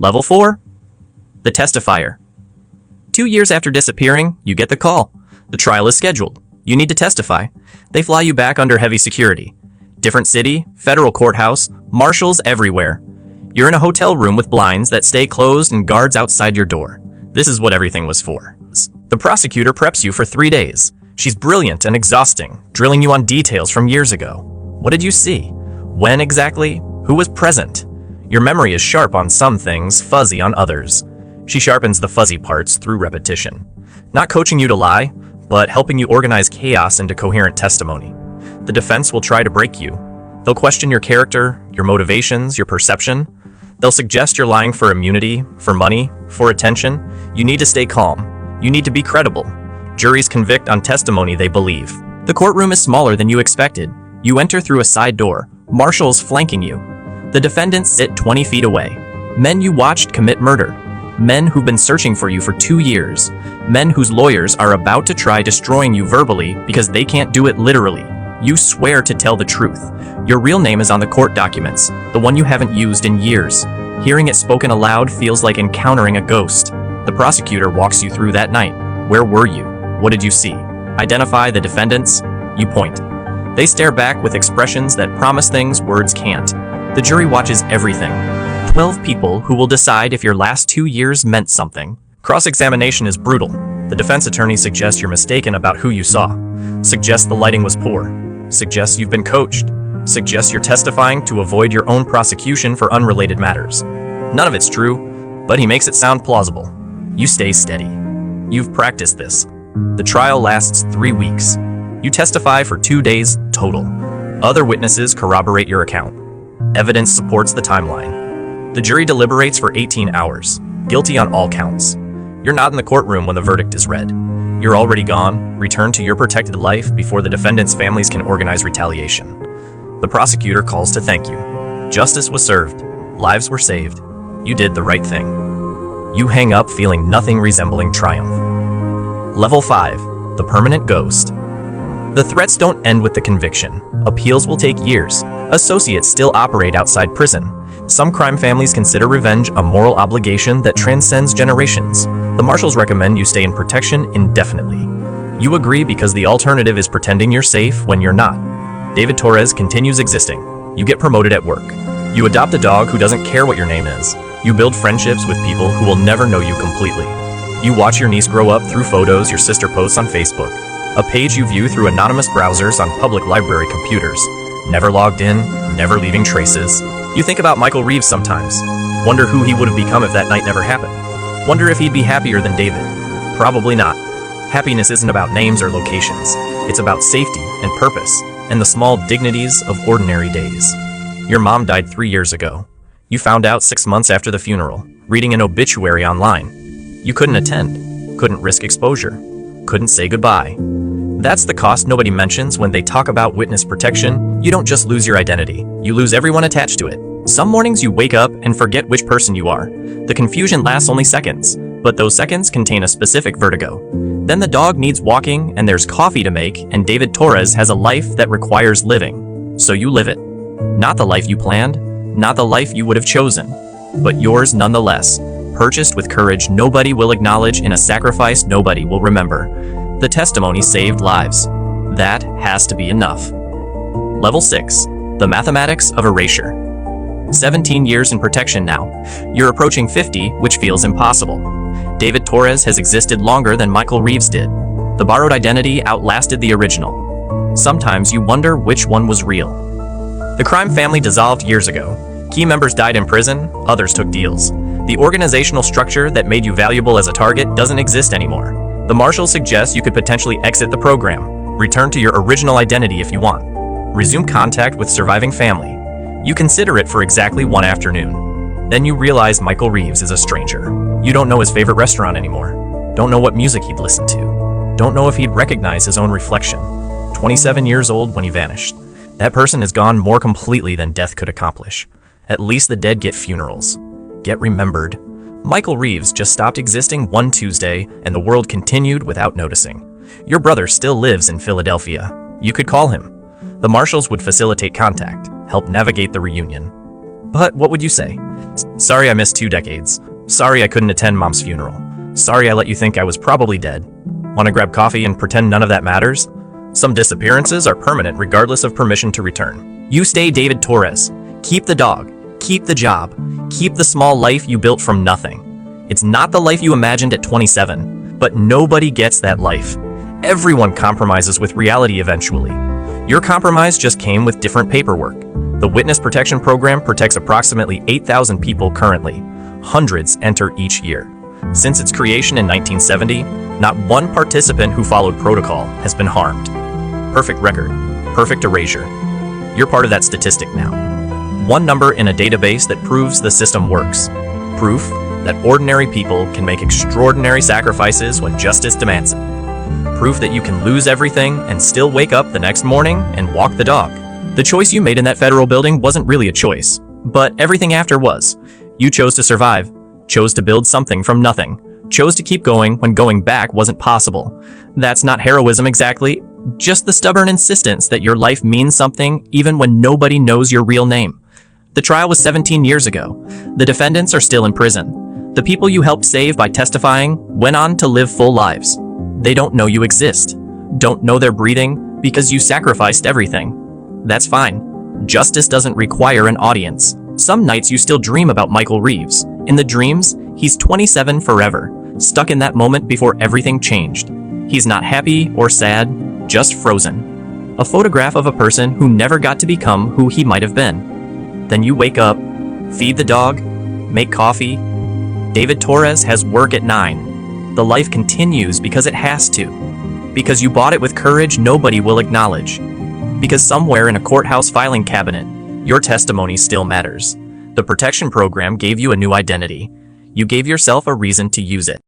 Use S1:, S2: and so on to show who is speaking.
S1: Level 4. The Testifier. 2 years after disappearing, you get the call. The trial is scheduled. You need to testify. They fly you back under heavy security. Different city, federal courthouse, marshals everywhere. You're in a hotel room with blinds that stay closed and guards outside your door. This is what everything was for. The prosecutor preps you for 3 days. She's brilliant and exhausting, drilling you on details from years ago. What did you see? When exactly? Who was present? Your memory is sharp on some things, fuzzy on others. She sharpens the fuzzy parts through repetition. Not coaching you to lie, but helping you organize chaos into coherent testimony. The defense will try to break you. They'll question your character, your motivations, your perception. They'll suggest you're lying for immunity, for money, for attention. You need to stay calm. You need to be credible. Juries convict on testimony they believe. The courtroom is smaller than you expected. You enter through a side door, marshals flanking you. The defendants sit 20 feet away. Men you watched commit murder. Men who've been searching for you for 2 years. Men whose lawyers are about to try destroying you verbally because they can't do it literally. You swear to tell the truth. Your real name is on the court documents, the one you haven't used in years. Hearing it spoken aloud feels like encountering a ghost. The prosecutor walks you through that night. Where were you? What did you see? Identify the defendants. You point. They stare back with expressions that promise things words can't. The jury watches everything. 12 people who will decide if your last 2 years meant something. Cross-examination is brutal. The defense attorney suggests you're mistaken about who you saw. Suggests the lighting was poor. Suggests you've been coached. Suggests you're testifying to avoid your own prosecution for unrelated matters. None of it's true, but he makes it sound plausible. You stay steady. You've practiced this. The trial lasts 3 weeks. You testify for 2 days total. Other witnesses corroborate your account. Evidence supports the timeline. The jury deliberates for 18 hours. Guilty on all counts. You're not in the courtroom when the verdict is read. You're already gone, returned to your protected life before the defendants' families can organize retaliation. The prosecutor calls to thank you. Justice was served. Lives were saved. You did the right thing. You hang up feeling nothing resembling triumph. Level 5. The Permanent Ghost. The threats don't end with the conviction. Appeals will take years. Associates still operate outside prison. Some crime families consider revenge a moral obligation that transcends generations. The marshals recommend you stay in protection indefinitely. You agree because the alternative is pretending you're safe when you're not. David Torres continues existing. You get promoted at work. You adopt a dog who doesn't care what your name is. You build friendships with people who will never know you completely. You watch your niece grow up through photos your sister posts on Facebook. A page you view through anonymous browsers on public library computers. Never logged in, never leaving traces. You think about Michael Reeves sometimes. Wonder who he would have become if that night never happened. Wonder if he'd be happier than David. Probably not. Happiness isn't about names or locations. It's about safety and purpose and the small dignities of ordinary days. Your mom died 3 years ago. You found out 6 months after the funeral, reading an obituary online. You couldn't attend, couldn't risk exposure, couldn't say goodbye. That's the cost nobody mentions when they talk about witness protection. You don't just lose your identity, you lose everyone attached to it. Some mornings you wake up and forget which person you are. The confusion lasts only seconds, but those seconds contain a specific vertigo. Then the dog needs walking and there's coffee to make, and David Torres has a life that requires living. So you live it. Not the life you planned, not the life you would have chosen, but yours nonetheless, purchased with courage nobody will acknowledge in a sacrifice nobody will remember. The testimony saved lives. That has to be enough. Level 6. The Mathematics of Erasure. 17 years in protection now. You're approaching 50, which feels impossible. David Torres has existed longer than Michael Reeves did. The borrowed identity outlasted the original. Sometimes you wonder which one was real. The crime family dissolved years ago. Key members died in prison, others took deals. The organizational structure that made you valuable as a target doesn't exist anymore. The marshals suggest you could potentially exit the program, return to your original identity if you want, resume contact with surviving family. You consider it for exactly 1 afternoon. Then you realize Michael Reeves is a stranger. You don't know his favorite restaurant anymore. Don't know what music he'd listen to. Don't know if he'd recognize his own reflection. 27 years old when he vanished. That person is gone more completely than death could accomplish. At least the dead get funerals. Get remembered. Michael Reeves just stopped existing one Tuesday, and the world continued without noticing. Your brother still lives in Philadelphia. You could call him. The marshals would facilitate contact, help navigate the reunion. But what would you say? Sorry I missed 2 decades. Sorry I couldn't attend mom's funeral. Sorry I let you think I was probably dead. Want to grab coffee and pretend none of that matters? Some disappearances are permanent regardless of permission to return. You stay David Torres. Keep the dog. Keep the job. Keep the small life you built from nothing. It's not the life you imagined at 27, but nobody gets that life. Everyone compromises with reality eventually. Your compromise just came with different paperwork. The Witness Protection Program protects approximately 8,000 people currently. Hundreds enter each year. Since its creation in 1970, not one participant who followed protocol has been harmed. Perfect record, perfect erasure. You're part of that statistic now. One number in a database that proves the system works. Proof that ordinary people can make extraordinary sacrifices when justice demands it. Proof that you can lose everything and still wake up the next morning and walk the dog. The choice you made in that federal building wasn't really a choice, but everything after was. You chose to survive, chose to build something from nothing, chose to keep going when going back wasn't possible. That's not heroism exactly, just the stubborn insistence that your life means something even when nobody knows your real name. The trial was 17 years ago. The defendants are still in prison. The people you helped save by testifying went on to live full lives. They don't know you exist, don't know they're breathing because you sacrificed everything. That's fine. Justice doesn't require an audience. Some nights you still dream about Michael Reeves. In the dreams, he's 27 forever, stuck in that moment before everything changed. He's not happy or sad, just frozen. A photograph of a person who never got to become who he might have been. Then you wake up, feed the dog, make coffee. David Torres has work at 9. The life continues because it has to. Because you bought it with courage nobody will acknowledge. Because somewhere in a courthouse filing cabinet, your testimony still matters. The protection program gave you a new identity. You gave yourself a reason to use it.